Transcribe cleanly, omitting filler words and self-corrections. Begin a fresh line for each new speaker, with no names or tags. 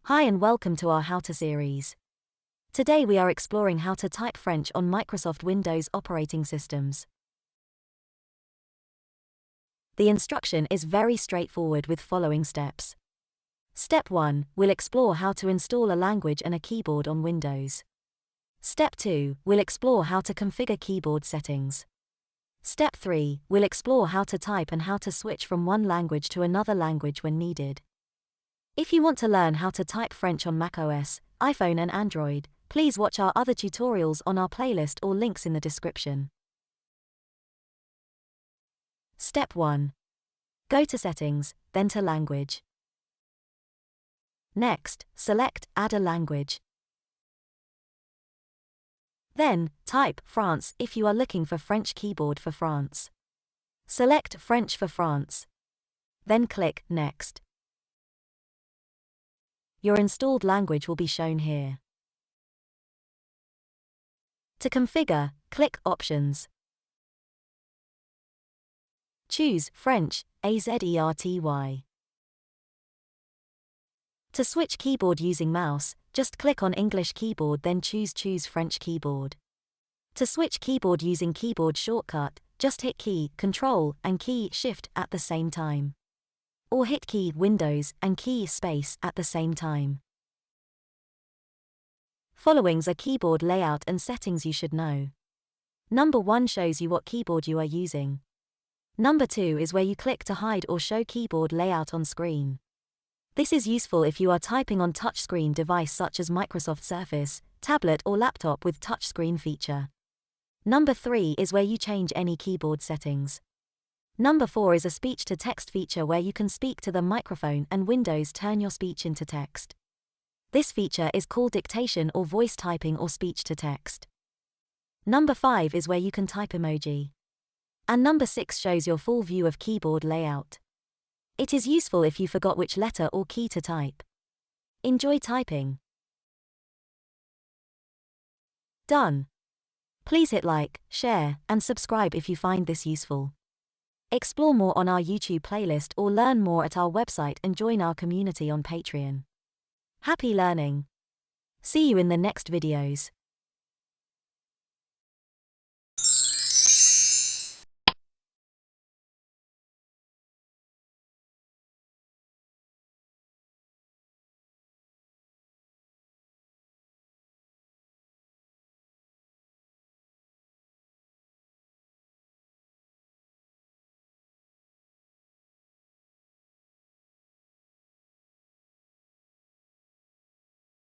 Hi and welcome to our Howto series. Today we are exploring how to type French on Microsoft Windows operating systems. The instruction is very straightforward with following steps. Step 1, we'll explore how to install a language and a keyboard on Windows. Step 2, we'll explore how to configure keyboard settings. Step 3, we'll explore how to type and how to switch from one language to another language when needed. If you want to learn how to type French on macOS, iPhone and Android, please watch our other tutorials on our playlist or links in the description. Step 1. Go to Settings, then to Language. Next, select Add a language. Then, type France if you are looking for French keyboard for France. Select French for France. Then click Next. Your installed language will be shown here. To configure, click Options. Choose French, AZERTY. To switch keyboard using mouse, just click on English keyboard then choose French keyboard. To switch keyboard using keyboard shortcut, just hit key, Control, and key, Shift at the same time. Or hit key, Windows, and key, Space at the same time. Followings are keyboard layout and settings you should know. Number 1 shows you what keyboard you are using. Number 2 is where you click to hide or show keyboard layout on screen. This is useful if you are typing on touchscreen device such as Microsoft Surface, tablet or laptop with touchscreen feature. Number 3 is where you change any keyboard settings. Number 4 is a speech-to-text feature where you can speak to the microphone and Windows turn your speech into text. This feature is called dictation or voice typing or speech-to-text. Number 5 is where you can type emoji. And number 6 shows your full view of keyboard layout. It is useful if you forgot which letter or key to type. Enjoy typing. Done. Please hit like, share, and subscribe if you find this useful. Explore more on our YouTube playlist or learn more at our website and join our community on Patreon. Happy learning! See you in the next videos.